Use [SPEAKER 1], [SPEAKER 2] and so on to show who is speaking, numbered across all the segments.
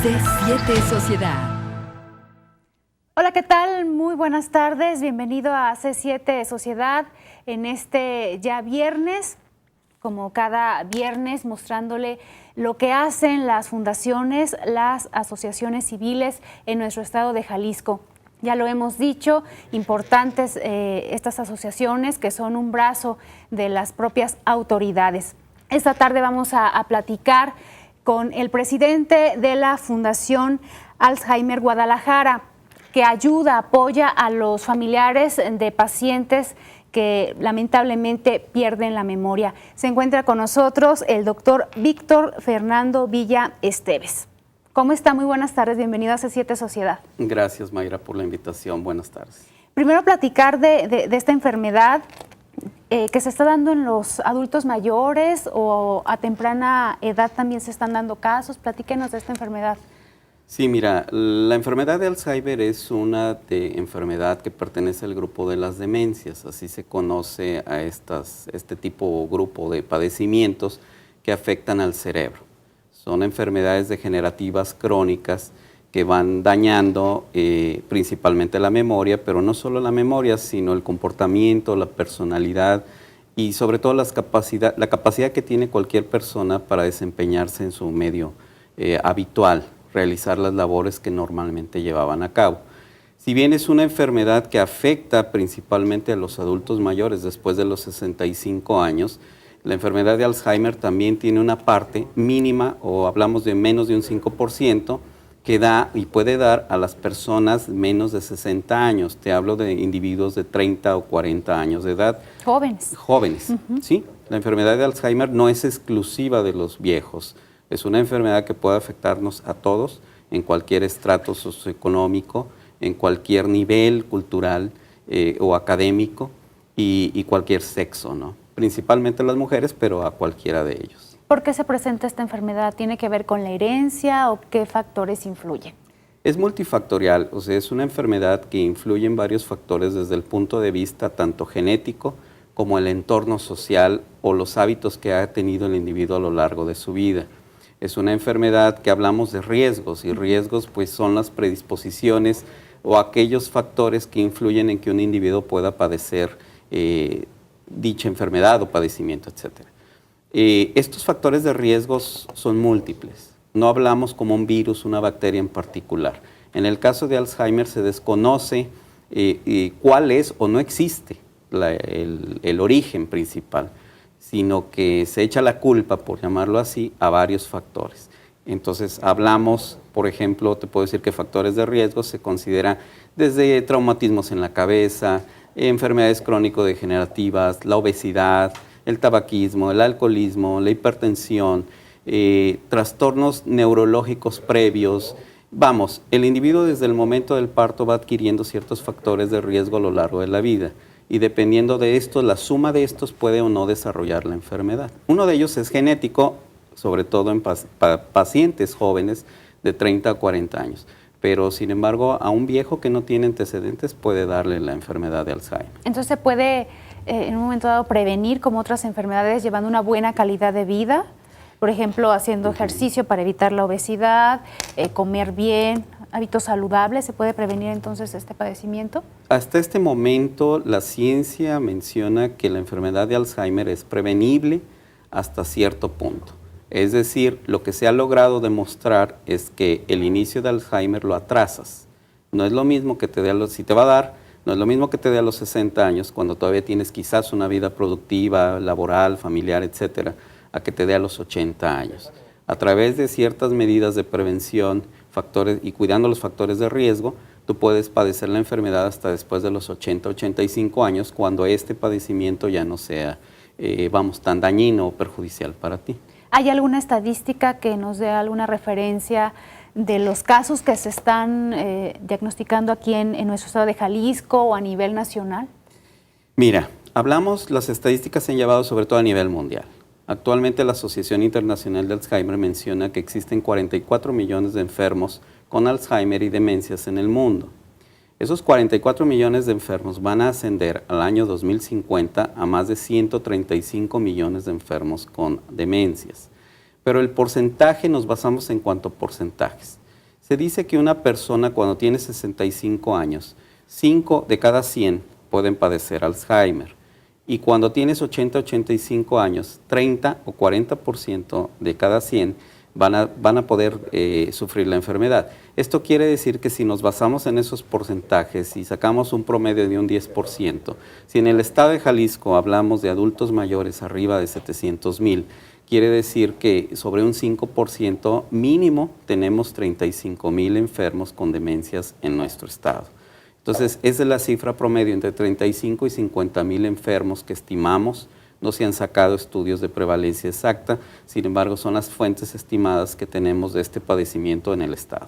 [SPEAKER 1] C7 Sociedad.
[SPEAKER 2] Hola, ¿qué tal? Muy buenas tardes. Bienvenido a C7 Sociedad en este ya viernes, como cada viernes, mostrándole lo que hacen las fundaciones, las asociaciones civiles en nuestro estado de Jalisco. Ya lo hemos dicho, importantes estas asociaciones que son un brazo de las propias autoridades. Esta tarde vamos a platicar con el presidente de la Fundación Alzheimer Guadalajara, que ayuda, apoya a los familiares de pacientes que lamentablemente pierden la memoria. Se encuentra con nosotros el doctor Víctor Fernando Villa Esteves. ¿Cómo está? Muy buenas tardes, bienvenido a C7 Sociedad.
[SPEAKER 3] Gracias, Mayra, por la invitación. Buenas tardes.
[SPEAKER 2] Primero platicar de esta enfermedad que se está dando en los adultos mayores o a temprana edad también se están dando casos. Platíquenos de esta enfermedad.
[SPEAKER 3] Sí, mira, la enfermedad de Alzheimer es una enfermedad que pertenece al grupo de las demencias, así se conoce a este grupo de padecimientos que afectan al cerebro. Son enfermedades degenerativas crónicas que van dañando principalmente la memoria, pero no solo la memoria, sino el comportamiento, la personalidad y sobre todo la capacidad que tiene cualquier persona para desempeñarse en su medio habitual, realizar las labores que normalmente llevaban a cabo. Si bien es una enfermedad que afecta principalmente a los adultos mayores después de los 65 años, la enfermedad de Alzheimer también tiene una parte mínima, o hablamos de menos de un 5%, que da y puede dar a las personas menos de 60 años. Te hablo de individuos de 30 o 40 años de edad.
[SPEAKER 2] Jóvenes.
[SPEAKER 3] Jóvenes, ¿sí? La enfermedad de Alzheimer no es exclusiva de los viejos. Es una enfermedad que puede afectarnos a todos, en cualquier estrato socioeconómico, en cualquier nivel cultural o académico y cualquier sexo, ¿no? Principalmente las mujeres, pero a cualquiera de ellos.
[SPEAKER 2] ¿Por qué se presenta esta enfermedad? ¿Tiene que ver con la herencia o qué factores influyen?
[SPEAKER 3] Es multifactorial, o sea, es una enfermedad que influye en varios factores desde el punto de vista tanto genético como el entorno social o los hábitos que ha tenido el individuo a lo largo de su vida. Es una enfermedad que hablamos de riesgos, y riesgos pues son las predisposiciones o aquellos factores que influyen en que un individuo pueda padecer dicha enfermedad o padecimiento, etc. Estos factores de riesgos son múltiples. No hablamos como un virus, una bacteria en particular. En el caso de Alzheimer se desconoce cuál es o no existe el origen principal, sino que se echa la culpa, por llamarlo así, a varios factores. Entonces hablamos, por ejemplo, te puedo decir que factores de riesgo se consideran desde traumatismos en la cabeza, enfermedades crónico-degenerativas, la obesidad, el tabaquismo, el alcoholismo, la hipertensión, trastornos neurológicos previos. Vamos, el individuo desde el momento del parto va adquiriendo ciertos factores de riesgo a lo largo de la vida. Y dependiendo de esto, la suma de estos puede o no desarrollar la enfermedad. Uno de ellos es genético, sobre todo en pacientes jóvenes de 30 a 40 años. Pero, sin embargo, a un viejo que no tiene antecedentes puede darle la enfermedad de Alzheimer.
[SPEAKER 2] Entonces, ¿se puede en un momento dado prevenir como otras enfermedades llevando una buena calidad de vida? Por ejemplo, haciendo ejercicio para evitar la obesidad, comer bien, hábitos saludables, ¿se puede prevenir entonces este padecimiento?
[SPEAKER 3] Hasta este momento la ciencia menciona que la enfermedad de Alzheimer es prevenible hasta cierto punto. Es decir, lo que se ha logrado demostrar es que el inicio de Alzheimer lo atrasas. No es lo mismo que te dé si te va a dar, no es lo mismo que te dé a los 60 años, cuando todavía tienes quizás una vida productiva, laboral, familiar, etcétera, a que te dé a los 80 años. A través de ciertas medidas de prevención, factores y cuidando los factores de riesgo, tú puedes padecer la enfermedad hasta después de los 80, 85 años, cuando este padecimiento ya no sea, tan dañino o perjudicial para ti.
[SPEAKER 2] ¿Hay alguna estadística que nos dé alguna referencia de los casos que se están diagnosticando aquí en nuestro estado de Jalisco o a nivel nacional?
[SPEAKER 3] Mira, las estadísticas se han llevado sobre todo a nivel mundial. Actualmente la Asociación Internacional de Alzheimer menciona que existen 44 millones de enfermos con Alzheimer y demencias en el mundo. Esos 44 millones de enfermos van a ascender al año 2050 a más de 135 millones de enfermos con demencias. Pero el porcentaje nos basamos en cuanto a porcentajes. Se dice que una persona cuando tiene 65 años, 5 de cada 100 pueden padecer Alzheimer. Y cuando tienes 80, 85 años, 30 o 40% de cada 100 van a poder sufrir la enfermedad. Esto quiere decir que si nos basamos en esos porcentajes y sacamos un promedio de un 10%, si en el estado de Jalisco hablamos de adultos mayores arriba de 700,000, quiere decir que sobre un 5% mínimo tenemos 35,000 enfermos con demencias en nuestro estado. Entonces, esa es la cifra promedio, entre 35 y 50,000 enfermos que estimamos. No se han sacado estudios de prevalencia exacta, sin embargo, son las fuentes estimadas que tenemos de este padecimiento en el estado.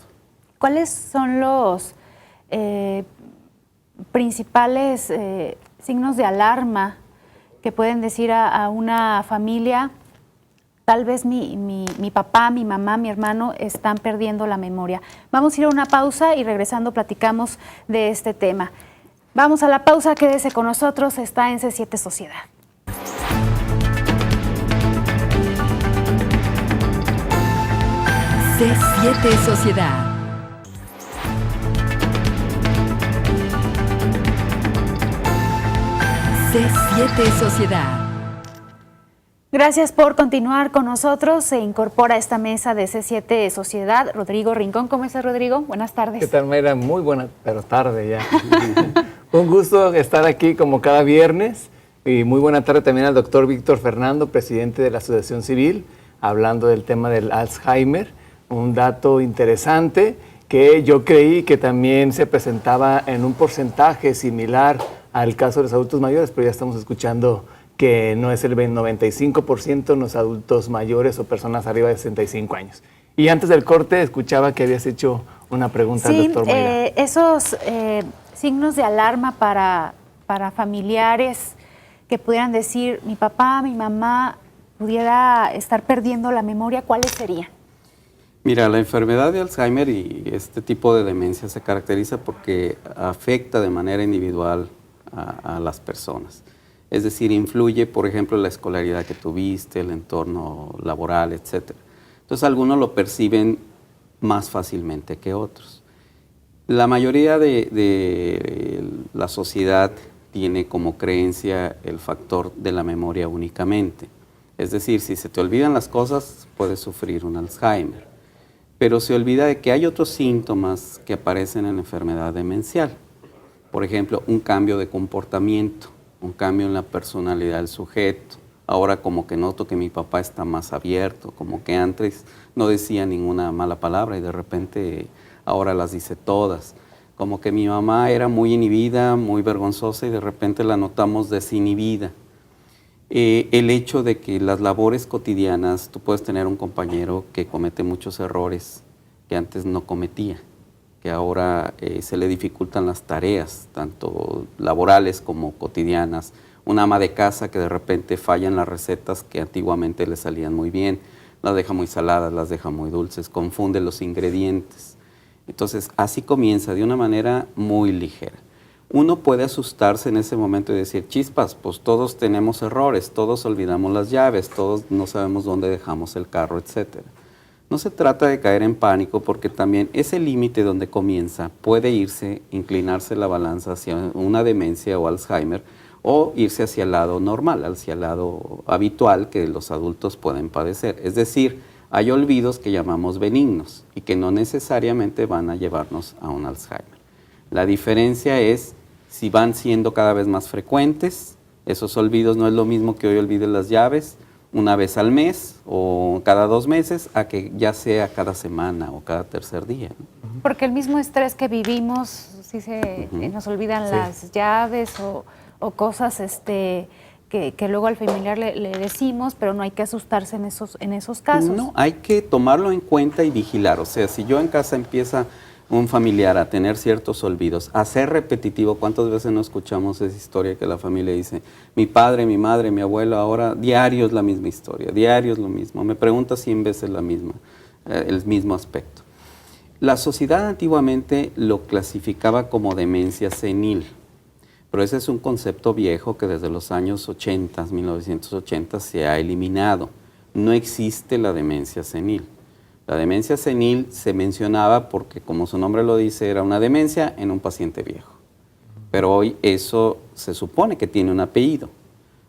[SPEAKER 2] ¿Cuáles son los principales signos de alarma que pueden decir a una familia? Tal vez mi papá, mi mamá, mi hermano están perdiendo la memoria. Vamos a ir a una pausa y regresando platicamos de este tema. Vamos a la pausa, quédese con nosotros, está en C7 Sociedad.
[SPEAKER 1] C7 Sociedad. C7 Sociedad.
[SPEAKER 2] Gracias por continuar con nosotros. Se incorpora a esta mesa de C7 Sociedad Rodrigo Rincón. ¿Cómo estás, Rodrigo? Buenas tardes.
[SPEAKER 4] ¿Qué tal, Mayra? Muy buena, pero tarde ya. Un gusto estar aquí como cada viernes. Y muy buena tarde también al doctor Víctor Fernando, presidente de la Asociación Civil, hablando del tema del Alzheimer. Un dato interesante que yo creí que también se presentaba en un porcentaje similar al caso de los adultos mayores, pero ya estamos escuchando que no es el 95% en los adultos mayores o personas arriba de 65 años. Y antes del corte escuchaba que habías hecho una pregunta al doctor Mayra.
[SPEAKER 2] Esos signos de alarma para familiares que pudieran decir, mi papá, mi mamá pudiera estar perdiendo la memoria, ¿cuáles serían?
[SPEAKER 3] Mira, la enfermedad de Alzheimer y este tipo de demencia se caracteriza porque afecta de manera individual a las personas. Es decir, influye, por ejemplo, en la escolaridad que tuviste, el entorno laboral, etc. Entonces, algunos lo perciben más fácilmente que otros. La mayoría de la sociedad tiene como creencia el factor de la memoria únicamente. Es decir, si se te olvidan las cosas, puedes sufrir un Alzheimer. Pero se olvida de que hay otros síntomas que aparecen en la enfermedad demencial. Por ejemplo, un cambio de comportamiento, un cambio en la personalidad del sujeto. Ahora como que noto que mi papá está más abierto, como que antes no decía ninguna mala palabra y de repente ahora las dice todas. Como que mi mamá era muy inhibida, muy vergonzosa y de repente la notamos desinhibida. El hecho de que las labores cotidianas, tú puedes tener un compañero que comete muchos errores que antes no cometía, que ahora se le dificultan las tareas, tanto laborales como cotidianas. Una ama de casa que de repente falla en las recetas que antiguamente le salían muy bien, las deja muy saladas, las deja muy dulces, confunde los ingredientes. Entonces, así comienza de una manera muy ligera. Uno puede asustarse en ese momento y decir, chispas, pues todos tenemos errores, todos olvidamos las llaves, todos no sabemos dónde dejamos el carro, etc. No se trata de caer en pánico porque también ese límite donde comienza puede inclinarse la balanza hacia una demencia o Alzheimer o irse hacia el lado normal, hacia el lado habitual que los adultos pueden padecer. Es decir, hay olvidos que llamamos benignos y que no necesariamente van a llevarnos a un Alzheimer. La diferencia es si van siendo cada vez más frecuentes, esos olvidos no es lo mismo que hoy olvides las llaves una vez al mes o cada 2 meses, a que ya sea cada semana o cada tercer día, ¿no?
[SPEAKER 2] Porque el mismo estrés que vivimos, si nos olvidan las llaves o cosas que luego al familiar le decimos, pero no hay que asustarse en esos casos. No,
[SPEAKER 3] hay que tomarlo en cuenta y vigilar. O sea, si yo en casa empieza un familiar a tener ciertos olvidos, a ser repetitivo, ¿cuántas veces no escuchamos esa historia que la familia dice, mi padre, mi madre, mi abuelo, ahora diario es la misma historia, diario es lo mismo, me pregunta 100 veces la misma, el mismo aspecto? La sociedad antiguamente lo clasificaba como demencia senil, pero ese es un concepto viejo que desde los años 80, 1980, se ha eliminado. No existe la demencia senil. La demencia senil se mencionaba porque, como su nombre lo dice, era una demencia en un paciente viejo. Pero hoy eso se supone que tiene un apellido.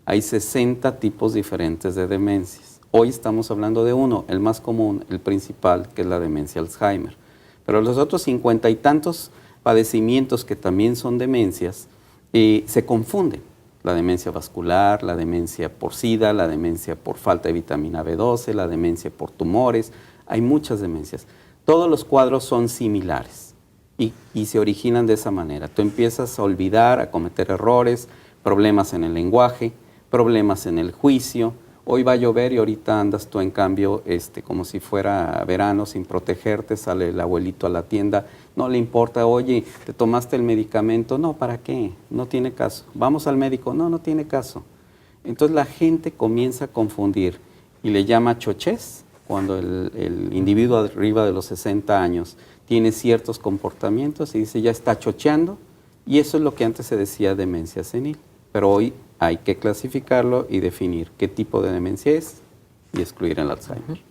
[SPEAKER 3] Hay 60 tipos diferentes de demencias. Hoy estamos hablando de uno, el más común, el principal, que es la demencia Alzheimer. Pero los otros 50 y tantos padecimientos que también son demencias se confunden. La demencia vascular, la demencia por SIDA, la demencia por falta de vitamina B12, la demencia por tumores. Hay muchas demencias. Todos los cuadros son similares y se originan de esa manera. Tú empiezas a olvidar, a cometer errores, problemas en el lenguaje, problemas en el juicio. Hoy va a llover y ahorita andas tú en cambio como si fuera verano sin protegerte, sale el abuelito a la tienda, no le importa, oye, ¿te tomaste el medicamento? No, ¿para qué? No tiene caso. ¿Vamos al médico? No, no tiene caso. Entonces la gente comienza a confundir y le llama chochez cuando el individuo arriba de los 60 años tiene ciertos comportamientos y dice ya está chocheando, y eso es lo que antes se decía demencia senil. Pero hoy hay que clasificarlo y definir qué tipo de demencia es y excluir el Alzheimer.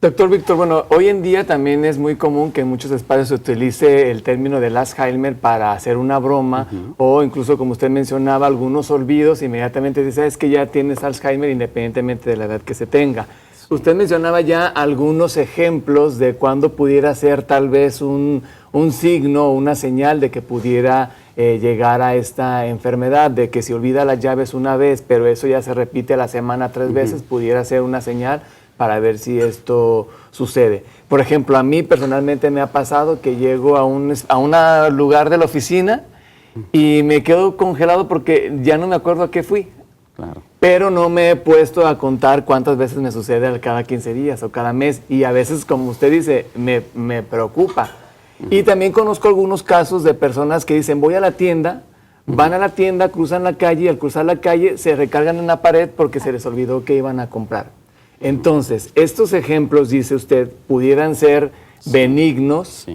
[SPEAKER 4] Doctor Víctor, bueno, hoy en día también es muy común que en muchos espacios se utilice el término del Alzheimer para hacer una broma o incluso, como usted mencionaba, algunos olvidos, inmediatamente dice, es que ya tienes Alzheimer independientemente de la edad que se tenga. Sí. Usted mencionaba ya algunos ejemplos de cuándo pudiera ser tal vez un signo o una señal de que pudiera llegar a esta enfermedad, de que si olvida las llaves una vez, pero eso ya se repite a la semana 3 veces, pudiera ser una señal para ver si esto sucede. Por ejemplo, a mí personalmente me ha pasado que llego a un lugar de la oficina y me quedo congelado porque ya no me acuerdo a qué fui.
[SPEAKER 3] Claro.
[SPEAKER 4] Pero no me he puesto a contar cuántas veces me sucede cada 15 días o cada mes. Y a veces, como usted dice, me preocupa. Y también conozco algunos casos de personas que dicen, voy a la tienda, van a la tienda, cruzan la calle y al cruzar la calle se recargan en la pared porque se les olvidó que iban a comprar. Entonces, estos ejemplos, dice usted, pudieran ser benignos,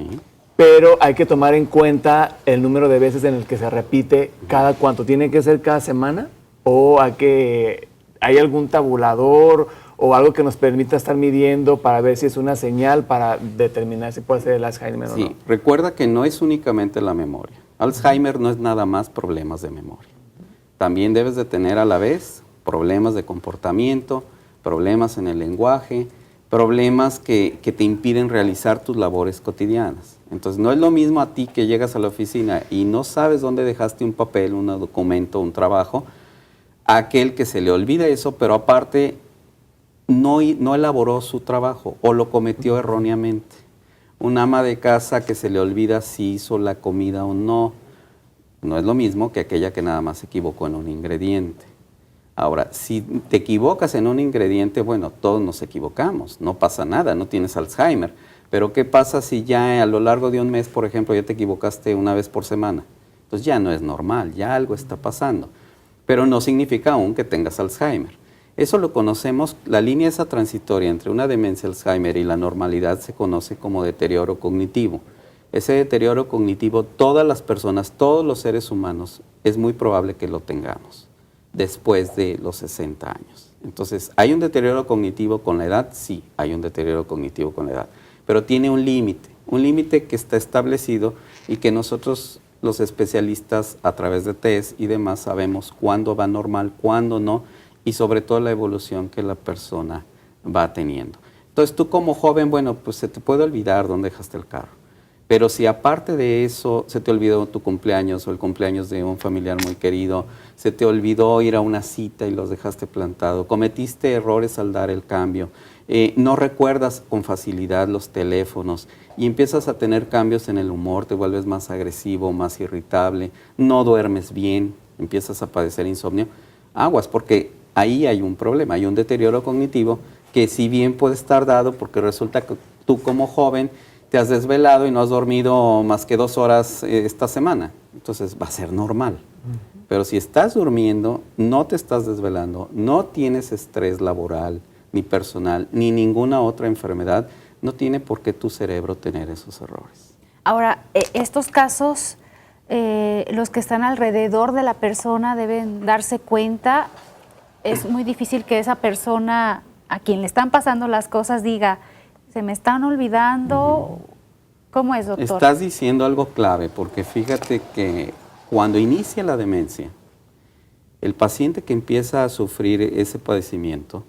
[SPEAKER 4] pero hay que tomar en cuenta el número de veces en el que se repite cada cuánto. ¿Tiene que ser cada semana? ¿O hay algún tabulador o algo que nos permita estar midiendo para ver si es una señal para determinar si puede ser el Alzheimer o no?
[SPEAKER 3] Sí, recuerda que no es únicamente la memoria. Alzheimer no es nada más problemas de memoria. También debes de tener a la vez problemas de comportamiento, problemas en el lenguaje, problemas que te impiden realizar tus labores cotidianas. Entonces, no es lo mismo a ti que llegas a la oficina y no sabes dónde dejaste un papel, un documento, un trabajo, a aquel que se le olvida eso, pero aparte no elaboró su trabajo o lo cometió erróneamente. Un ama de casa que se le olvida si hizo la comida o no, no es lo mismo que aquella que nada más se equivocó en un ingrediente. Ahora, si te equivocas en un ingrediente, bueno, todos nos equivocamos, no pasa nada, no tienes Alzheimer. Pero ¿qué pasa si ya a lo largo de un mes, por ejemplo, ya te equivocaste una vez por semana? Entonces ya no es normal, ya algo está pasando. Pero no significa aún que tengas Alzheimer. Eso lo conocemos, la línea esa transitoria entre una demencia Alzheimer y la normalidad se conoce como deterioro cognitivo. Ese deterioro cognitivo, todas las personas, todos los seres humanos, es muy probable que lo tengamos después de los 60 años. Entonces, ¿hay un deterioro cognitivo con la edad? Sí, hay un deterioro cognitivo con la edad, pero tiene un límite que está establecido y que nosotros, los especialistas, a través de test y demás, sabemos cuándo va normal, cuándo no, y sobre todo la evolución que la persona va teniendo. Entonces, tú como joven, bueno, pues se te puede olvidar dónde dejaste el carro. Pero si aparte de eso se te olvidó tu cumpleaños o el cumpleaños de un familiar muy querido, se te olvidó ir a una cita y los dejaste plantado, cometiste errores al dar el cambio, no recuerdas con facilidad los teléfonos y empiezas a tener cambios en el humor, te vuelves más agresivo, más irritable, no duermes bien, empiezas a padecer insomnio, aguas, porque ahí hay un problema, hay un deterioro cognitivo que si bien puede estar dado porque resulta que tú como joven te has desvelado y no has dormido más que 2 horas esta semana. Entonces va a ser normal. Pero si estás durmiendo, no te estás desvelando, no tienes estrés laboral, ni personal, ni ninguna otra enfermedad, no tiene por qué tu cerebro tener esos errores.
[SPEAKER 2] Ahora, estos casos, los que están alrededor de la persona deben darse cuenta. Es muy difícil que esa persona a quien le están pasando las cosas diga, ¿Se me están olvidando? ¿Cómo es, doctor?
[SPEAKER 3] Estás diciendo algo clave, porque fíjate que cuando inicia la demencia, el paciente que empieza a sufrir ese padecimiento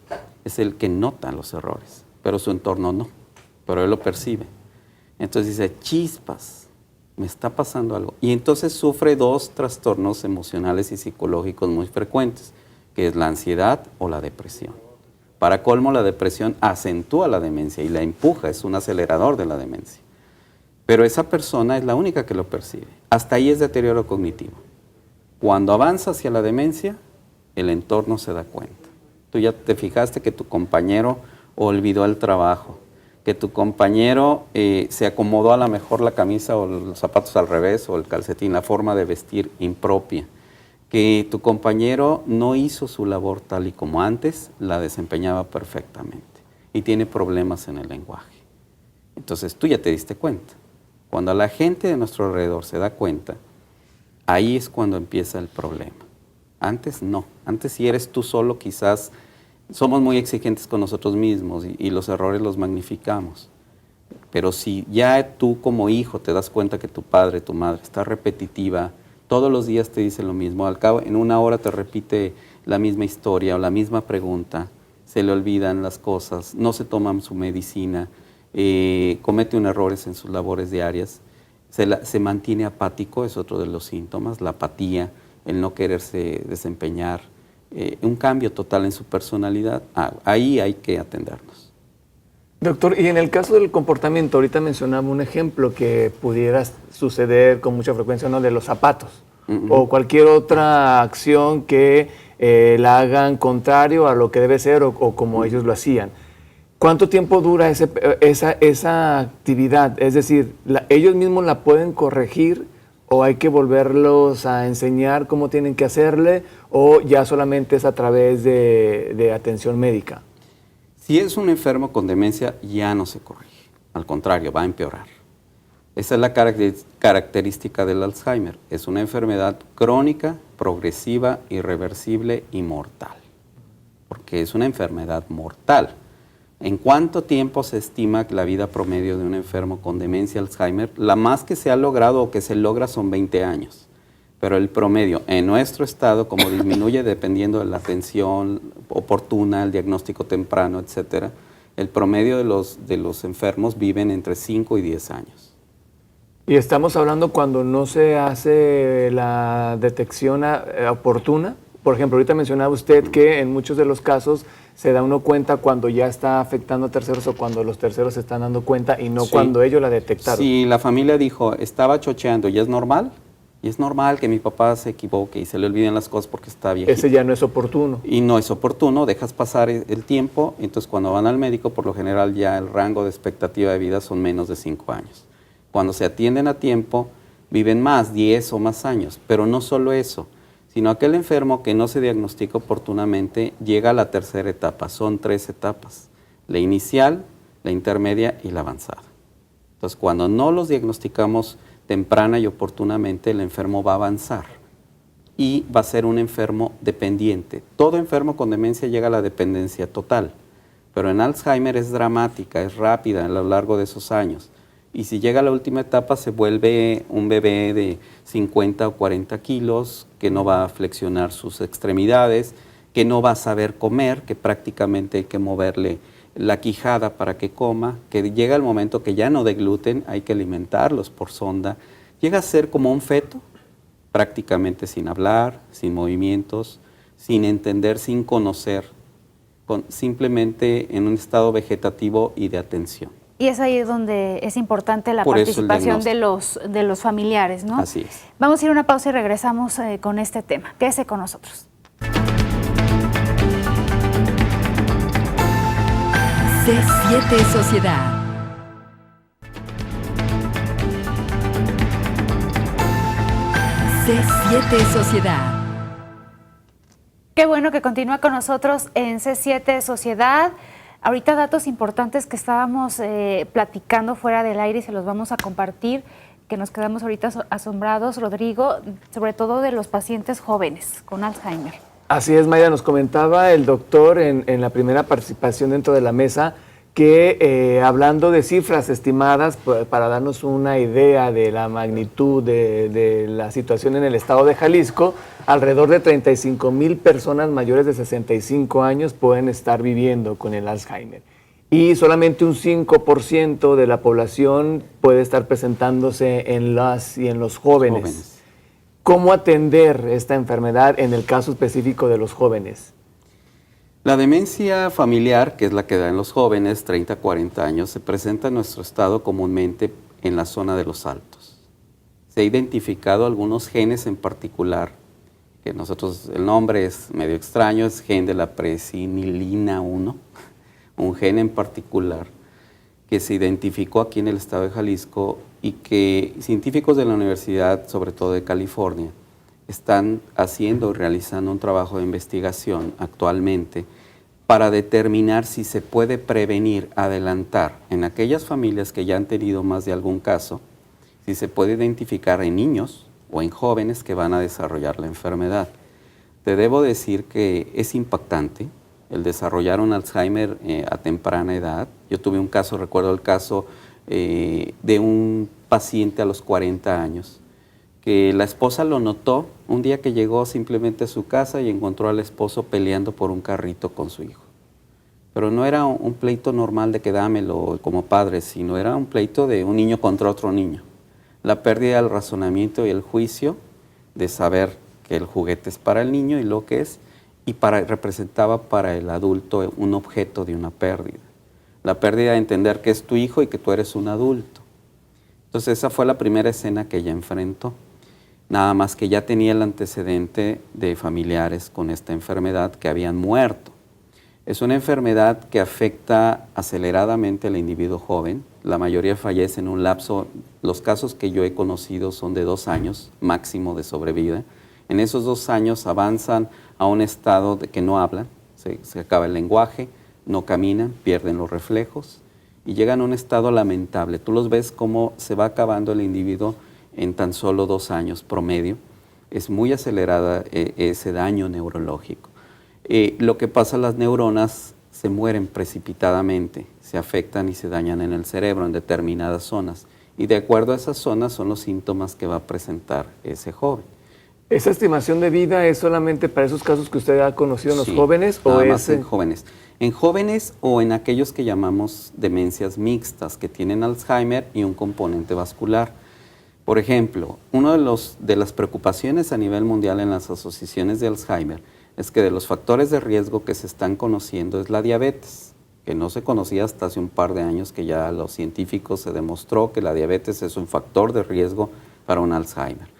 [SPEAKER 3] es el que nota los errores, pero su entorno no, pero él lo percibe. Entonces dice, chispas, me está pasando algo. Y entonces sufre dos trastornos emocionales y psicológicos muy frecuentes, que es la ansiedad o la depresión. Para colmo, la depresión acentúa la demencia y la empuja, es un acelerador de la demencia. Pero esa persona es la única que lo percibe. Hasta ahí es deterioro cognitivo. Cuando avanza hacia la demencia, el entorno se da cuenta. Tú ya te fijaste que tu compañero olvidó el trabajo, que tu compañero se acomodó a lo mejor la camisa o los zapatos al revés o el calcetín, la forma de vestir impropia, que tu compañero no hizo su labor tal y como antes, la desempeñaba perfectamente y tiene problemas en el lenguaje. Entonces tú ya te diste cuenta. Cuando la gente de nuestro alrededor se da cuenta, ahí es cuando empieza el problema. Antes no, antes si eres tú solo quizás somos muy exigentes con nosotros mismos y los errores los magnificamos. Pero si ya tú como hijo te das cuenta que tu padre, tu madre está repetitiva, todos los días te dice lo mismo, al cabo en una hora te repite la misma historia o la misma pregunta, se le olvidan las cosas, no se toman su medicina, comete errores en sus labores diarias, se mantiene apático, es otro de los síntomas, la apatía, el no quererse desempeñar, un cambio total en su personalidad, ahí hay que atendernos.
[SPEAKER 4] Doctor, y en el caso del comportamiento, ahorita mencionaba un ejemplo que pudiera suceder con mucha frecuencia, ¿no? De los zapatos, o cualquier otra acción que la hagan contrario a lo que debe ser o como ellos lo hacían. ¿Cuánto tiempo dura esa actividad? Es decir, ¿ellos mismos la pueden corregir o hay que volverlos a enseñar cómo tienen que hacerle o ya solamente es a través de atención médica?
[SPEAKER 3] Si es un enfermo con demencia, ya no se corrige. Al contrario, va a empeorar. Esa es la característica del Alzheimer. Es una enfermedad crónica, progresiva, irreversible y mortal. Porque es una enfermedad mortal. ¿En cuánto tiempo se estima que la vida promedio de un enfermo con demencia Alzheimer? La más que se ha logrado o que se logra son 20 años. Pero el promedio en nuestro estado, como disminuye dependiendo de la atención oportuna, el diagnóstico temprano, etcétera, el promedio de los enfermos viven entre 5 y 10 años.
[SPEAKER 4] Y estamos hablando cuando no se hace la detección oportuna. Por ejemplo, ahorita mencionaba usted que en muchos de los casos se da uno cuenta cuando ya está afectando a terceros o cuando los terceros se están dando cuenta y no cuando ellos la detectaron.
[SPEAKER 3] Si la familia dijo, estaba chocheando y es normal que mi papá se equivoque y se le olviden las cosas porque está viejito.
[SPEAKER 4] Ese ya no es oportuno.
[SPEAKER 3] Y no es oportuno, dejas pasar el tiempo, entonces cuando van al médico, por lo general ya el rango de expectativa de vida son menos de 5 años. Cuando se atienden a tiempo, viven más, 10 o más años, pero no solo eso, sino aquel enfermo que no se diagnostica oportunamente llega a la tercera etapa. Son 3 etapas, la inicial, la intermedia y la avanzada. Entonces, cuando no los diagnosticamos temprana y oportunamente, el enfermo va a avanzar y va a ser un enfermo dependiente. Todo enfermo con demencia llega a la dependencia total, pero en Alzheimer es dramática, es rápida a lo largo de esos años. Y si llega a la última etapa se vuelve un bebé de 50 o 40 kilos que no va a flexionar sus extremidades, que no va a saber comer, que prácticamente hay que moverle la quijada para que coma, que llega el momento que ya no degluten, hay que alimentarlos por sonda. Llega a ser como un feto, prácticamente sin hablar, sin movimientos, sin entender, sin conocer, simplemente en un estado vegetativo y de atención.
[SPEAKER 2] Y es ahí donde es importante la participación de los familiares, ¿no?
[SPEAKER 3] Así es.
[SPEAKER 2] Vamos a ir a una pausa y regresamos con este tema. Quédese con nosotros.
[SPEAKER 1] C7 Sociedad. C7 Sociedad.
[SPEAKER 2] Qué bueno que continúa con nosotros en C7 Sociedad. Ahorita datos importantes que estábamos platicando fuera del aire y se los vamos a compartir, que nos quedamos ahorita asombrados, Rodrigo, sobre todo de los pacientes jóvenes con Alzheimer.
[SPEAKER 4] Así es, Mayra, nos comentaba el doctor en la primera participación dentro de la mesa que hablando de cifras estimadas, para darnos una idea de la magnitud de la situación en el estado de Jalisco, alrededor de 35,000 personas mayores de 65 años pueden estar viviendo con el Alzheimer. Y solamente un 5% de la población puede estar presentándose en los jóvenes. ¿Cómo atender esta enfermedad en el caso específico de los jóvenes?
[SPEAKER 3] La demencia familiar, que es la que da en los jóvenes, 30 a 40 años, se presenta en nuestro estado comúnmente en la zona de los altos. Se ha identificado algunos genes en particular, que nosotros, el nombre es medio extraño, es gen de la presinilina 1, un gen en particular que se identificó aquí en el estado de Jalisco y que científicos de la Universidad, sobre todo de California, están haciendo y realizando un trabajo de investigación actualmente para determinar si se puede prevenir, adelantar en aquellas familias que ya han tenido más de algún caso, si se puede identificar en niños o en jóvenes que van a desarrollar la enfermedad. Te debo decir que es impactante el desarrollar un Alzheimer a temprana edad. Yo tuve un caso, recuerdo el caso de un paciente a los 40 años, que la esposa lo notó un día que llegó simplemente a su casa y encontró al esposo peleando por un carrito con su hijo. Pero no era un pleito normal de que dámelo como padre, sino era un pleito de un niño contra otro niño. La pérdida del razonamiento y el juicio de saber que el juguete es para el niño y lo que es, y representaba para el adulto un objeto de una pérdida. La pérdida de entender que es tu hijo y que tú eres un adulto. Entonces esa fue la primera escena que ella enfrentó. Nada más que ya tenía el antecedente de familiares con esta enfermedad que habían muerto. Es una enfermedad que afecta aceleradamente al individuo joven. La mayoría fallece en un lapso, los casos que yo he conocido son de 2 años máximo de sobrevida. En esos 2 años avanzan a un estado de que no hablan, se acaba el lenguaje, no caminan, pierden los reflejos y llegan a un estado lamentable. Tú los ves cómo se va acabando el individuo en tan solo 2 años promedio. Es muy acelerada ese daño neurológico. Lo que pasa, las neuronas se mueren precipitadamente, se afectan y se dañan en el cerebro en determinadas zonas. Y de acuerdo a esas zonas son los síntomas que va a presentar ese joven.
[SPEAKER 4] ¿Esa estimación de vida es solamente para esos casos que usted ha conocido en los jóvenes? ¿O
[SPEAKER 3] nada más en jóvenes? En jóvenes o en aquellos que llamamos demencias mixtas, que tienen Alzheimer y un componente vascular. Por ejemplo, una de las preocupaciones a nivel mundial en las asociaciones de Alzheimer es que de los factores de riesgo que se están conociendo es la diabetes, que no se conocía hasta hace un par de años, que ya a los científicos se demostró que la diabetes es un factor de riesgo para un Alzheimer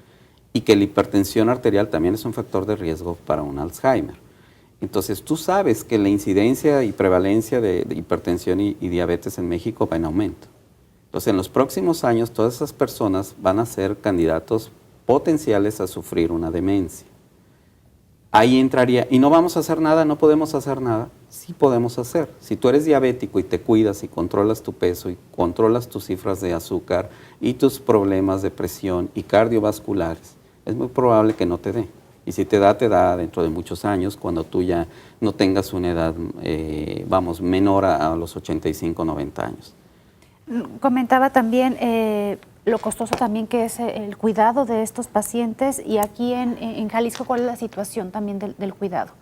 [SPEAKER 3] y que la hipertensión arterial también es un factor de riesgo para un Alzheimer. Entonces tú sabes que la incidencia y prevalencia de hipertensión y diabetes en México va en aumento. Entonces, en los próximos años, todas esas personas van a ser candidatos potenciales a sufrir una demencia. Ahí entraría, y no vamos a hacer nada, no podemos hacer nada. Sí podemos hacer. Si tú eres diabético y te cuidas y controlas tu peso y controlas tus cifras de azúcar y tus problemas de presión y cardiovasculares, es muy probable que no te dé. Y si te da dentro de muchos años, cuando tú ya no tengas una edad, menor a los 85, 90 años.
[SPEAKER 2] Comentaba también lo costoso también que es el cuidado de estos pacientes y aquí en Jalisco, ¿cuál es la situación también del cuidado?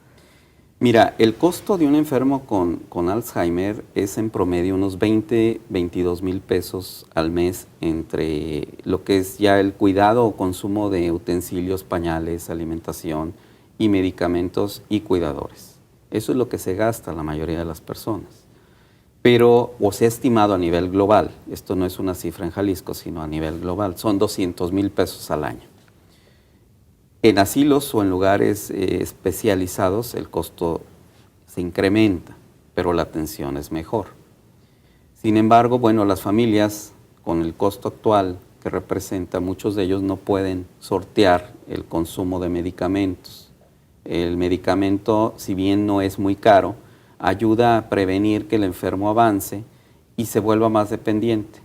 [SPEAKER 3] Mira, el costo de un enfermo con Alzheimer es en promedio unos 22 mil pesos al mes entre lo que es ya el cuidado o consumo de utensilios, pañales, alimentación y medicamentos y cuidadores. Eso es lo que se gasta la mayoría de las personas. Pero, o se ha estimado a nivel global, esto no es una cifra en Jalisco, sino a nivel global, son 200 mil pesos al año. En asilos o en lugares especializados el costo se incrementa, pero la atención es mejor. Sin embargo, bueno, las familias con el costo actual que representa, muchos de ellos no pueden sortear el consumo de medicamentos. El medicamento, si bien no es muy caro, ayuda a prevenir que el enfermo avance y se vuelva más dependiente.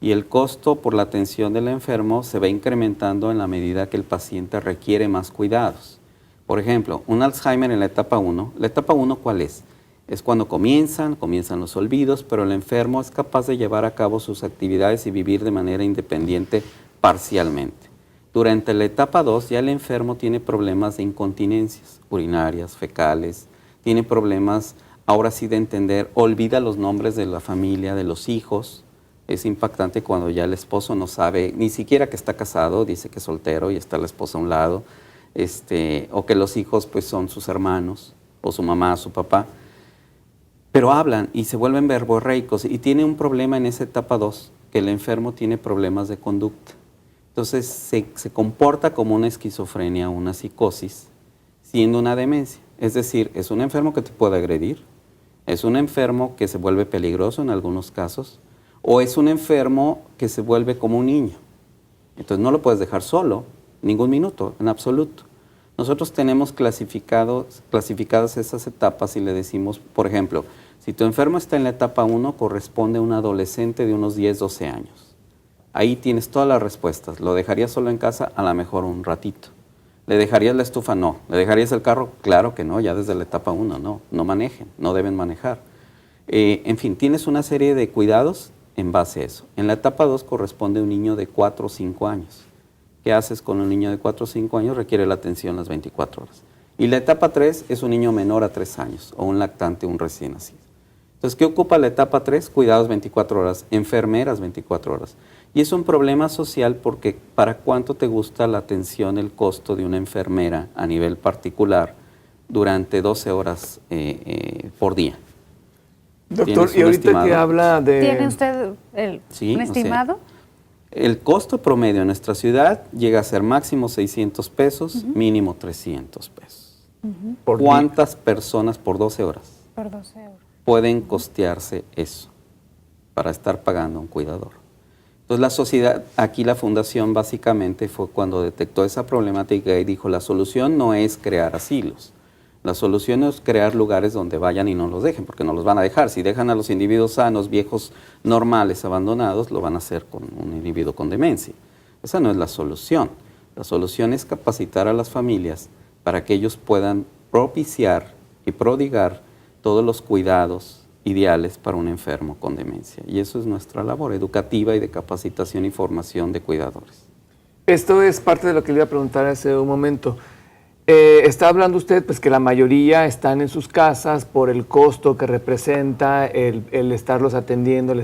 [SPEAKER 3] Y el costo por la atención del enfermo se va incrementando en la medida que el paciente requiere más cuidados. Por ejemplo, un Alzheimer en la etapa 1, ¿la etapa 1 cuál es? Es cuando comienzan los olvidos, pero el enfermo es capaz de llevar a cabo sus actividades y vivir de manera independiente parcialmente. Durante la etapa 2 ya el enfermo tiene problemas de incontinencias urinarias, fecales, tiene problemas ahora sí de entender, olvida los nombres de la familia, de los hijos. Es impactante cuando ya el esposo no sabe ni siquiera que está casado, dice que es soltero y está la esposa a un lado, o que los hijos pues son sus hermanos, o su mamá, su papá. Pero hablan y se vuelven verborreicos y tiene un problema en esa etapa 2, que el enfermo tiene problemas de conducta. Entonces se comporta como una esquizofrenia, una psicosis, siendo una demencia. Es decir, es un enfermo que te puede agredir, es un enfermo que se vuelve peligroso en algunos casos, o es un enfermo que se vuelve como un niño. Entonces no lo puedes dejar solo, ningún minuto, en absoluto. Nosotros tenemos clasificadas esas etapas y le decimos, por ejemplo, si tu enfermo está en la etapa 1, corresponde a un adolescente de unos 10, 12 años. Ahí tienes todas las respuestas. ¿Lo dejarías solo en casa? A lo mejor un ratito. ¿Le dejarías la estufa? No. ¿Le dejarías el carro? Claro que no, ya desde la etapa 1, no. No manejen, no deben manejar. En fin, tienes una serie de cuidados en base a eso. En la etapa 2 corresponde a un niño de 4 o 5 años. ¿Qué haces con un niño de 4 o 5 años? Requiere la atención las 24 horas. Y la etapa 3 es un niño menor a 3 años, o un lactante, un recién nacido. Entonces, ¿qué ocupa la etapa 3? Cuidados 24 horas, enfermeras 24 horas. Y es un problema social porque ¿para cuánto te gusta la atención, el costo de una enfermera a nivel particular durante 12 horas por día?
[SPEAKER 4] Doctor, y ahorita estimado? Que habla de...
[SPEAKER 2] ¿Tiene usted un estimado?
[SPEAKER 3] O sea, el costo promedio en nuestra ciudad llega a ser máximo 600 pesos, mínimo 300 pesos. ¿Cuántas personas por 12 horas?
[SPEAKER 2] Por 12 horas.
[SPEAKER 3] Pueden costearse eso para estar pagando a un cuidador. Entonces la sociedad, aquí la fundación básicamente fue cuando detectó esa problemática y dijo, la solución no es crear asilos, la solución es crear lugares donde vayan y no los dejen, porque no los van a dejar. Si dejan a los individuos sanos, viejos, normales, abandonados, lo van a hacer con un individuo con demencia. Esa no es la solución. La solución es capacitar a las familias para que ellos puedan propiciar y prodigar todos los cuidados ideales para un enfermo con demencia. Y eso es nuestra labor educativa y de capacitación y formación de cuidadores.
[SPEAKER 4] Esto es parte de lo que le iba a preguntar hace un momento. Está hablando usted pues que la mayoría están en sus casas por el costo que representa el estarlos atendiendo, el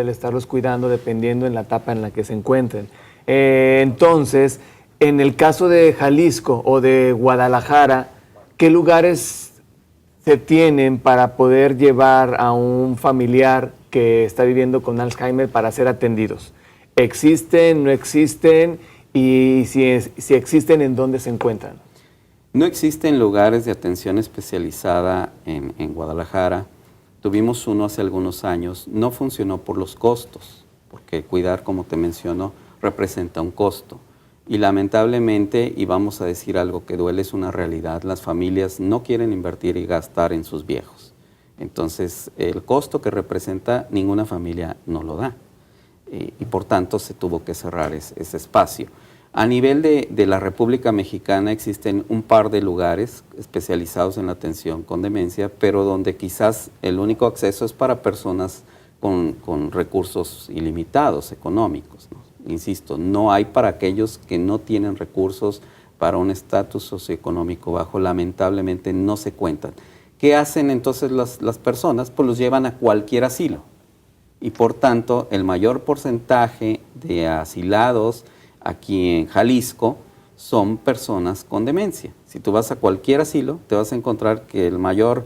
[SPEAKER 4] estarlos cuidando, dependiendo en la etapa en la que se encuentren. Entonces, en el caso de Jalisco o de Guadalajara, ¿qué lugares se tienen para poder llevar a un familiar que está viviendo con Alzheimer para ser atendidos? ¿Existen, no existen? Y si existen, ¿en dónde se encuentran?
[SPEAKER 3] No existen lugares de atención especializada en Guadalajara. Tuvimos uno hace algunos años. No funcionó por los costos, porque cuidar, como te menciono, representa un costo. Y lamentablemente, y vamos a decir algo que duele, es una realidad, las familias no quieren invertir y gastar en sus viejos. Entonces, el costo que representa, ninguna familia no lo da. Y por tanto, se tuvo que cerrar ese espacio. A nivel de la República Mexicana existen un par de lugares especializados en la atención con demencia, pero donde quizás el único acceso es para personas con recursos ilimitados, económicos, ¿no? Insisto, no hay para aquellos que no tienen recursos para un estatus socioeconómico bajo, lamentablemente no se cuentan. ¿Qué hacen entonces las personas? Pues los llevan a cualquier asilo. Y por tanto, el mayor porcentaje de asilados aquí en Jalisco son personas con demencia. Si tú vas a cualquier asilo, te vas a encontrar que el mayor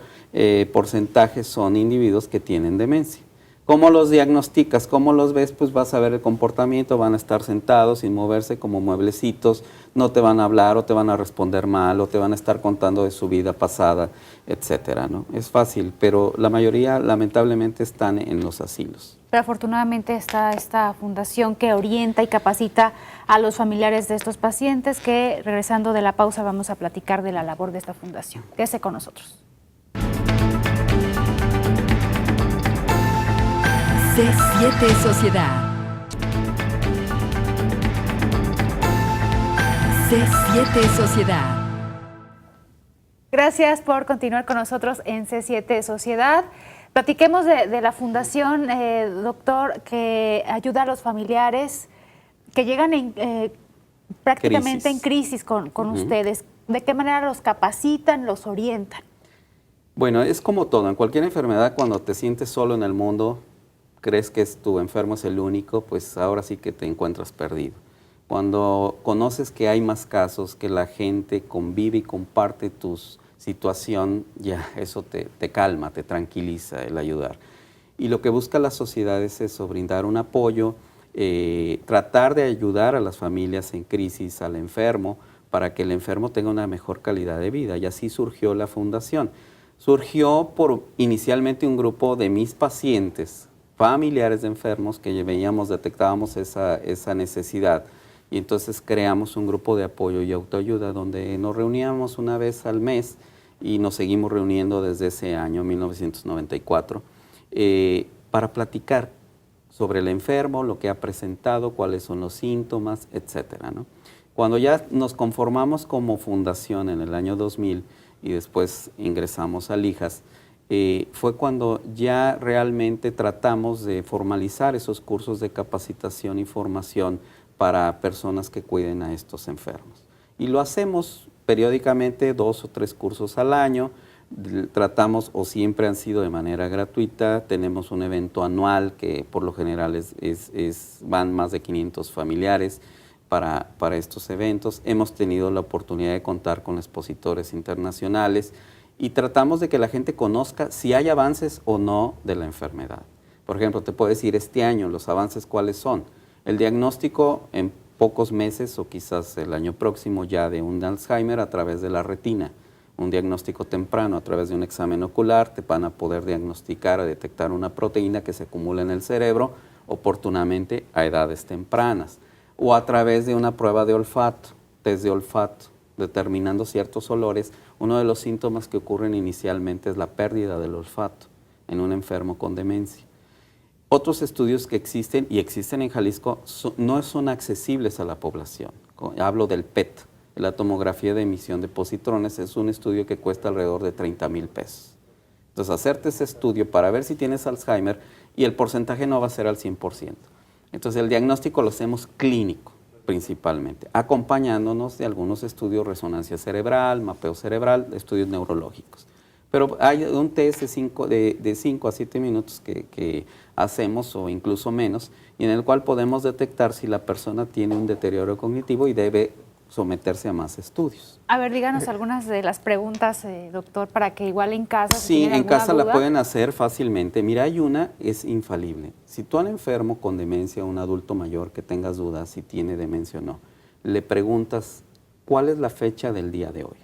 [SPEAKER 3] porcentaje son individuos que tienen demencia. ¿Cómo los diagnosticas? ¿Cómo los ves? Pues vas a ver el comportamiento, van a estar sentados sin moverse como mueblecitos, no te van a hablar o te van a responder mal o te van a estar contando de su vida pasada, etcétera, ¿no? Es fácil, pero la mayoría lamentablemente están en los asilos.
[SPEAKER 2] Pero afortunadamente está esta fundación que orienta y capacita a los familiares de estos pacientes, que regresando de la pausa vamos a platicar de la labor de esta fundación. Quédese con nosotros.
[SPEAKER 1] C7 Sociedad. C7 Sociedad.
[SPEAKER 2] Gracias por continuar con nosotros en C7 Sociedad. Platiquemos de la fundación, doctor, que ayuda a los familiares que llegan prácticamente en crisis con ustedes. ¿De qué manera los capacitan, los orientan?
[SPEAKER 3] Bueno, es como todo. En cualquier enfermedad, cuando te sientes solo en el mundo, crees que tu enfermo es el único, pues ahora sí que te encuentras perdido. Cuando conoces que hay más casos, que la gente convive y comparte tu situación, ya eso te calma, te tranquiliza el ayudar. Y lo que busca la sociedad es eso, brindar un apoyo, tratar de ayudar a las familias en crisis, al enfermo, para que el enfermo tenga una mejor calidad de vida. Y así surgió la fundación. Surgió por inicialmente un grupo de mis pacientes, familiares de enfermos, que detectábamos esa necesidad. Y entonces creamos un grupo de apoyo y autoayuda donde nos reuníamos una vez al mes y nos seguimos reuniendo desde ese año, 1994, para platicar sobre el enfermo, lo que ha presentado, cuáles son los síntomas, etcétera, ¿no? Cuando ya nos conformamos como fundación en el año 2000 y después ingresamos a Lijas, fue cuando ya realmente tratamos de formalizar esos cursos de capacitación y formación para personas que cuiden a estos enfermos. Y lo hacemos periódicamente, 2 o 3 cursos al año, tratamos o siempre han sido de manera gratuita, tenemos un evento anual que por lo general van más de 500 familiares para estos eventos. Hemos tenido la oportunidad de contar con expositores internacionales y tratamos de que la gente conozca si hay avances o no de la enfermedad. Por ejemplo, te puedo decir este año los avances cuáles son. El diagnóstico en pocos meses o quizás el año próximo ya de un Alzheimer a través de la retina. Un diagnóstico temprano a través de un examen ocular te van a poder diagnosticar o detectar una proteína que se acumula en el cerebro oportunamente a edades tempranas. O a través de una prueba de olfato, test de olfato, determinando ciertos olores. Uno de los síntomas que ocurren inicialmente es la pérdida del olfato en un enfermo con demencia. Otros estudios que existen, y existen en Jalisco, no son accesibles a la población. Hablo del PET, la tomografía de emisión de positrones, es un estudio que cuesta alrededor de 30,000 pesos. Entonces, hacerte ese estudio para ver si tienes Alzheimer, y el porcentaje no va a ser al 100%. Entonces, el diagnóstico lo hacemos clínico, principalmente, acompañándonos de algunos estudios, resonancia cerebral, mapeo cerebral, estudios neurológicos. Pero hay un test de 5 a 7 minutos que hacemos, o incluso menos, y en el cual podemos detectar si la persona tiene un deterioro cognitivo y debe someterse a más estudios.
[SPEAKER 2] A ver, díganos algunas de las preguntas, doctor, para que igual en casa...
[SPEAKER 3] Sí, en casa la pueden hacer fácilmente. Mira, hay una, es infalible. Si tú a un enfermo con demencia, un adulto mayor que tengas dudas si tiene demencia o no, le preguntas, ¿cuál es la fecha del día de hoy?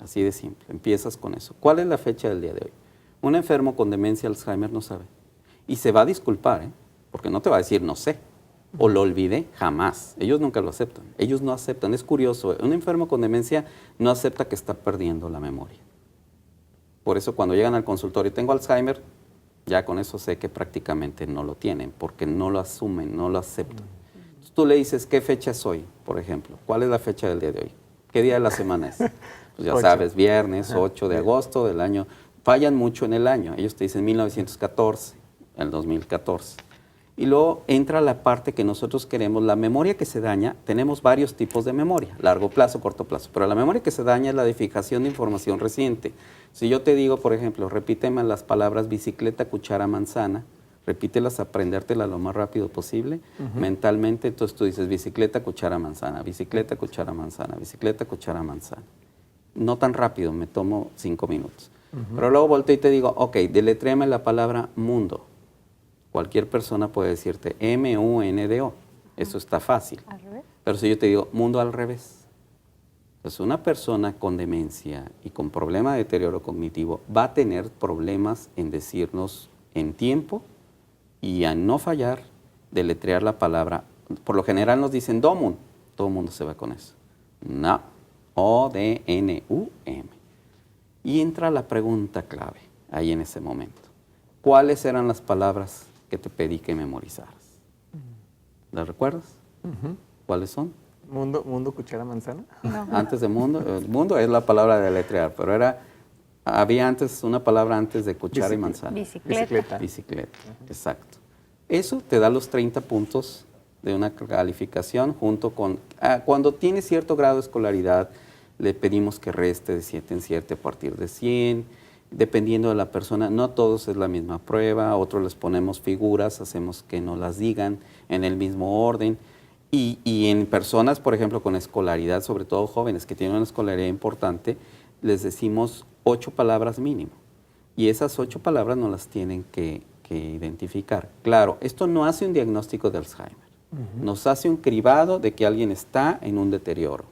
[SPEAKER 3] Así de simple, empiezas con eso. ¿Cuál es la fecha del día de hoy? Un enfermo con demencia Alzheimer no sabe. Y se va a disculpar, porque no te va a decir no sé, o lo olvidé, jamás. Ellos nunca lo aceptan. Ellos no aceptan. Es curioso, un enfermo con demencia no acepta que está perdiendo la memoria. Por eso cuando llegan al consultorio, tengo Alzheimer, ya con eso sé que prácticamente no lo tienen, porque no lo asumen, no lo aceptan. Entonces, tú le dices, ¿qué fecha es hoy, por ejemplo? ¿Cuál es la fecha del día de hoy? ¿Qué día de la semana es? Pues ya sabes, viernes 8 de agosto del año. Fallan mucho en el año. Ellos te dicen 1914, el 2014. Y luego entra la parte que nosotros queremos, la memoria que se daña. Tenemos varios tipos de memoria, largo plazo, corto plazo. Pero la memoria que se daña es la de fijación de información reciente. Si yo te digo, por ejemplo, repíteme las palabras bicicleta, cuchara, manzana, repítelas, aprendértelas lo más rápido posible, mentalmente. Entonces tú dices bicicleta, cuchara, manzana, bicicleta, cuchara, manzana, bicicleta, cuchara, manzana. No tan rápido, me tomo 5 minutos. Pero luego volteo y te digo, ok, deletréame la palabra mundo. Cualquier persona puede decirte M-U-N-D-O. Eso está fácil.
[SPEAKER 2] ¿Al revés?
[SPEAKER 3] Pero si yo te digo mundo al revés. Entonces, una persona con demencia y con problema de deterioro cognitivo va a tener problemas en decirnos en tiempo y a no fallar, deletrear la palabra. Por lo general nos dicen DOMUN. Todo el mundo se va con eso. No. O-D-N-U-M. Y entra la pregunta clave ahí en ese momento. ¿Cuáles eran las palabras que te pedí que memorizaras? ¿Las recuerdas? ¿Cuáles son?
[SPEAKER 4] Mundo, cuchara, manzana.
[SPEAKER 2] No.
[SPEAKER 3] Antes de mundo, mundo es la palabra de letrear, pero había antes una palabra antes de cuchara y manzana.
[SPEAKER 2] Bicicleta.
[SPEAKER 3] Bicicleta, exacto. Eso te da los 30 puntos de una calificación junto con... cuando tiene cierto grado de escolaridad, le pedimos que reste de 7 en 7 a partir de 100, dependiendo de la persona. No todos es la misma prueba, a otros les ponemos figuras, hacemos que nos las digan en el mismo orden. Y en personas, por ejemplo, con escolaridad, sobre todo jóvenes que tienen una escolaridad importante, les decimos 8 palabras mínimo. Y esas 8 palabras no las tienen que identificar. Claro, esto no hace un diagnóstico de Alzheimer. Nos hace un cribado de que alguien está en un deterioro.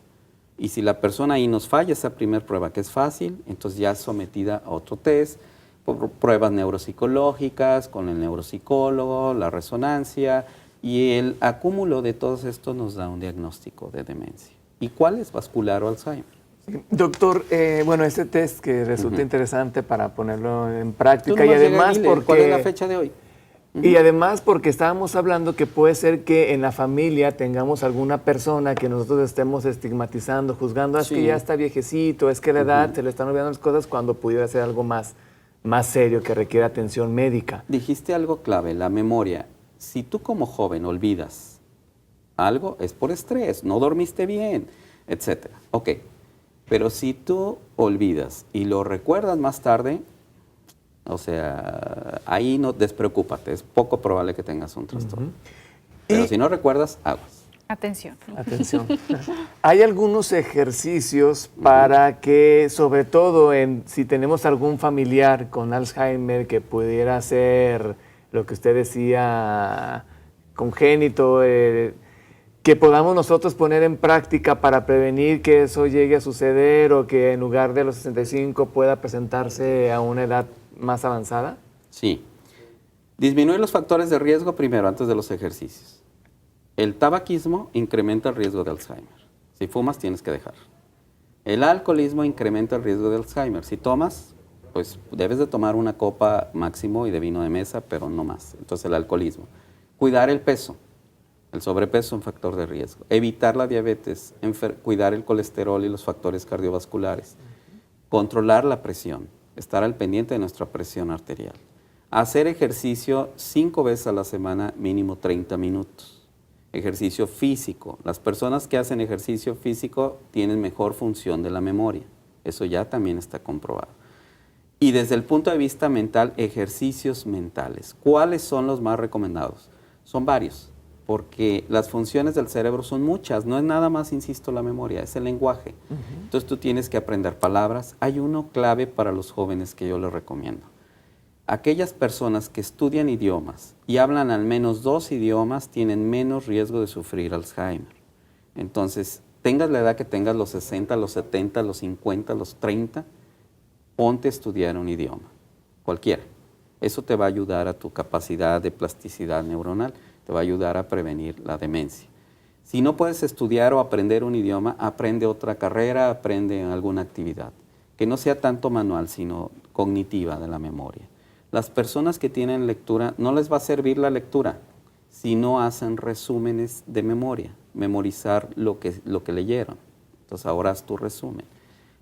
[SPEAKER 3] Y si la persona ahí nos falla esa primera prueba, que es fácil, entonces ya es sometida a otro test, por pruebas neuropsicológicas, con el neuropsicólogo, la resonancia, y el acúmulo de todo esto nos da un diagnóstico de demencia. ¿Y cuál es? Vascular o Alzheimer.
[SPEAKER 4] Sí. Doctor, bueno, este test que resulta interesante para ponerlo en práctica
[SPEAKER 3] Tú
[SPEAKER 4] y
[SPEAKER 3] nomás llega
[SPEAKER 4] además
[SPEAKER 3] y dile,
[SPEAKER 4] porque...
[SPEAKER 3] ¿cuál es la fecha de hoy?
[SPEAKER 4] Y además porque estábamos hablando que puede ser que en la familia tengamos alguna persona que nosotros estemos estigmatizando, juzgando, es que ya está viejecito, es que la edad se le están olvidando las cosas cuando pudiera ser algo más serio que requiere atención médica.
[SPEAKER 3] Dijiste algo clave, la memoria. Si tú como joven olvidas algo, es por estrés, no dormiste bien, etc. Ok, pero si tú olvidas y lo recuerdas más tarde, o sea, ahí no despreocúpate, es poco probable que tengas un trastorno. Pero si no recuerdas, aguas.
[SPEAKER 2] Atención.
[SPEAKER 4] Atención. Hay algunos ejercicios para que, sobre todo si tenemos algún familiar con Alzheimer que pudiera ser lo que usted decía, congénito, que podamos nosotros poner en práctica para prevenir que eso llegue a suceder o que en lugar de los 65 pueda presentarse a una edad más avanzada?
[SPEAKER 3] Sí. Disminuir los factores de riesgo primero, antes de los ejercicios. El tabaquismo incrementa el riesgo de Alzheimer. Si fumas, tienes que dejar. El alcoholismo incrementa el riesgo de Alzheimer. Si tomas, pues debes de tomar una copa máximo y de vino de mesa, pero no más. Entonces el alcoholismo. Cuidar el peso. El sobrepeso es un factor de riesgo. Evitar la diabetes, cuidar el colesterol y los factores cardiovasculares. Controlar la presión. Estar al pendiente de nuestra presión arterial. Hacer ejercicio 5 veces a la semana, mínimo 30 minutos. Ejercicio físico. Las personas que hacen ejercicio físico tienen mejor función de la memoria. Eso ya también está comprobado. Y desde el punto de vista mental, ejercicios mentales. ¿Cuáles son los más recomendados? Son varios, porque las funciones del cerebro son muchas. No es nada más, insisto, la memoria, es el lenguaje. Entonces tú tienes que aprender palabras. Hay uno clave para los jóvenes que yo les recomiendo. Aquellas personas que estudian idiomas y hablan al menos 2 idiomas tienen menos riesgo de sufrir Alzheimer. Entonces, tengas la edad que tengas, los 60, los 70, los 50, los 30, ponte a estudiar un idioma, cualquiera. Eso te va a ayudar a tu capacidad de plasticidad neuronal, te va a ayudar a prevenir la demencia. Si no puedes estudiar o aprender un idioma, aprende otra carrera, aprende alguna actividad, que no sea tanto manual, sino cognitiva de la memoria. Las personas que tienen lectura, no les va a servir la lectura si no hacen resúmenes de memoria, memorizar lo que leyeron. Entonces ahora haz tu resumen.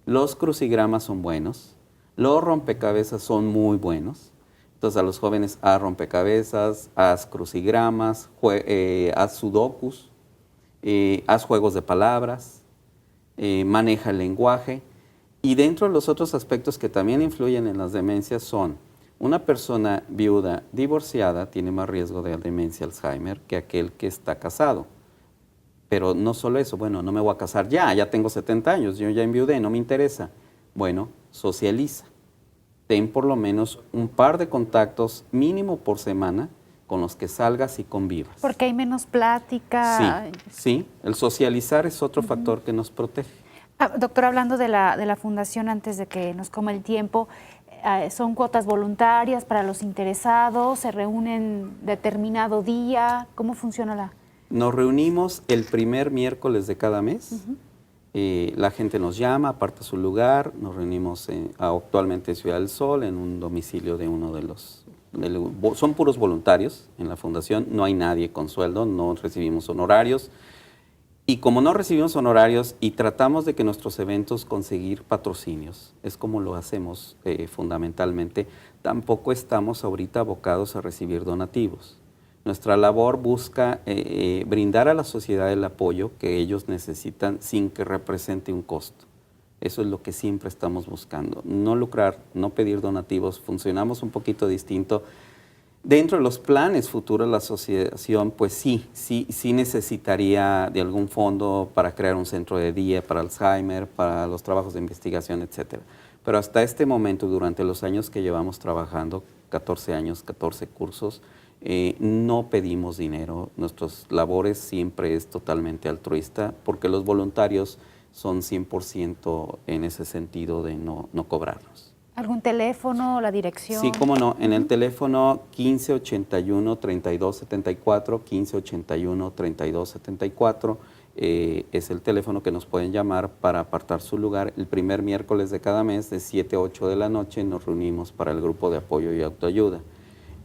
[SPEAKER 3] Los crucigramas son buenos, los rompecabezas son muy buenos. Entonces a los jóvenes haz rompecabezas, haz crucigramas, haz sudokus, haz juegos de palabras, maneja el lenguaje. Y dentro de los otros aspectos que también influyen en las demencias son: una persona viuda divorciada tiene más riesgo de demencia Alzheimer que aquel que está casado. Pero no solo eso, bueno, no me voy a casar ya tengo 70 años, yo ya enviudé, no me interesa. Bueno, socializa. Ten por lo menos un par de contactos mínimo por semana con los que salgas y convivas.
[SPEAKER 2] Porque hay menos plática.
[SPEAKER 3] Sí, el socializar es otro factor que nos protege.
[SPEAKER 2] Doctor, hablando de la fundación, antes de que nos coma el tiempo, ¿son cuotas voluntarias para los interesados? ¿Se reúnen determinado día? ¿Cómo funciona la...?
[SPEAKER 3] Nos reunimos el primer miércoles de cada mes. La gente nos llama, aparta su lugar. Nos reunimos actualmente en Ciudad del Sol, en un domicilio de uno de los... son puros voluntarios en la fundación. No hay nadie con sueldo, no recibimos honorarios. Y como no recibimos honorarios y tratamos de que nuestros eventos conseguir patrocinios, es como lo hacemos fundamentalmente, tampoco estamos ahorita abocados a recibir donativos. Nuestra labor busca brindar a la sociedad el apoyo que ellos necesitan sin que represente un costo. Eso es lo que siempre estamos buscando. No lucrar, no pedir donativos. Funcionamos un poquito distinto. Dentro de los planes futuros de la asociación, pues sí necesitaría de algún fondo para crear un centro de día para Alzheimer, para los trabajos de investigación, etcétera. Pero hasta este momento, durante los años que llevamos trabajando, 14 años, 14 cursos, no pedimos dinero. Nuestras labores siempre es totalmente altruista porque los voluntarios son 100% en ese sentido de no cobrarnos.
[SPEAKER 2] ¿Algún teléfono, la dirección?
[SPEAKER 3] Sí, cómo no. En el teléfono 1581-3274, 1581-3274, es el teléfono que nos pueden llamar para apartar su lugar. El primer miércoles de cada mes, de 7 a 8 de la noche, nos reunimos para el grupo de apoyo y autoayuda.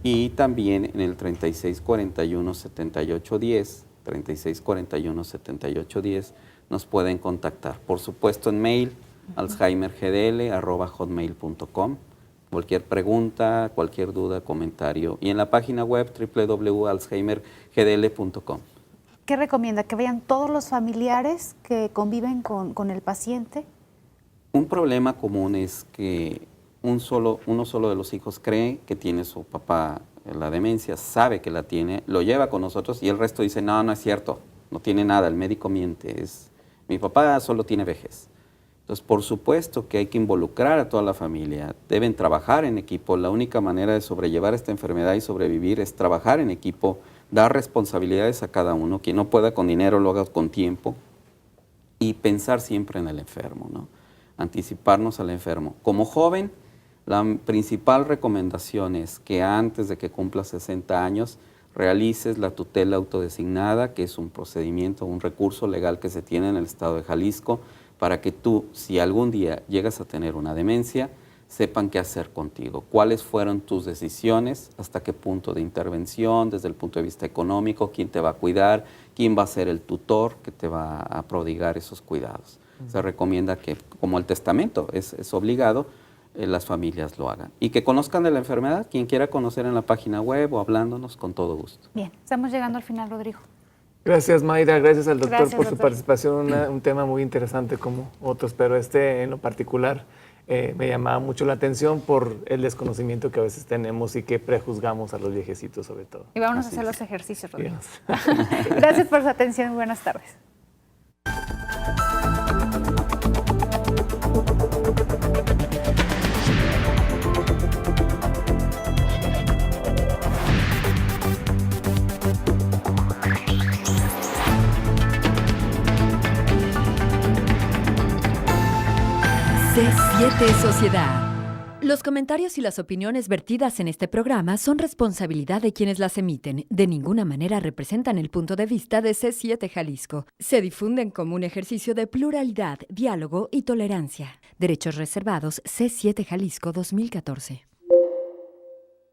[SPEAKER 3] Y también en el 3641-7810, 3641-7810, nos pueden contactar. Por supuesto en mail, alzheimergdl@hotmail.com. Cualquier pregunta, cualquier duda, comentario. Y en la página web www.alzheimergdl.com.
[SPEAKER 2] ¿Qué recomienda? ¿Que vayan todos los familiares que conviven con el paciente?
[SPEAKER 3] Un problema común es que uno solo de los hijos cree que tiene su papá la demencia, sabe que la tiene, lo lleva con nosotros y el resto dice, no, no es cierto, no tiene nada, el médico miente, mi papá solo tiene vejez. Entonces, por supuesto que hay que involucrar a toda la familia, deben trabajar en equipo, la única manera de sobrellevar esta enfermedad y sobrevivir es trabajar en equipo, dar responsabilidades a cada uno, quien no pueda con dinero lo haga con tiempo y pensar siempre en el enfermo, ¿no? Anticiparnos al enfermo. Como joven, la principal recomendación es que antes de que cumplas 60 años realices la tutela autodesignada, que es un procedimiento, un recurso legal que se tiene en el estado de Jalisco, para que tú, si algún día llegas a tener una demencia, sepan qué hacer contigo, cuáles fueron tus decisiones, hasta qué punto de intervención, desde el punto de vista económico, quién te va a cuidar, quién va a ser el tutor que te va a prodigar esos cuidados. Se recomienda que, como el testamento es obligado, las familias lo hagan. Y que conozcan de la enfermedad, quien quiera conocer en la página web o hablándonos, con todo gusto.
[SPEAKER 2] Bien, estamos llegando al final, Rodrigo.
[SPEAKER 4] Gracias, Mayra. Gracias al doctor
[SPEAKER 2] Gracias,
[SPEAKER 4] por su
[SPEAKER 2] doctor.
[SPEAKER 4] participación. Un tema muy interesante como otros, pero en lo particular me llamaba mucho la atención por el desconocimiento que a veces tenemos y que prejuzgamos a los viejecitos sobre todo.
[SPEAKER 2] Y vámonos
[SPEAKER 3] Así
[SPEAKER 2] a hacer
[SPEAKER 3] es.
[SPEAKER 2] los ejercicios, Rodrigo.
[SPEAKER 4] Bien.
[SPEAKER 2] Gracias por su atención. Buenas tardes.
[SPEAKER 1] C7 Sociedad. Los comentarios y las opiniones vertidas en este programa son responsabilidad de quienes las emiten. De ninguna manera representan el punto de vista de C7 Jalisco. Se difunden como un ejercicio de pluralidad, diálogo y tolerancia. Derechos reservados C7 Jalisco 2014.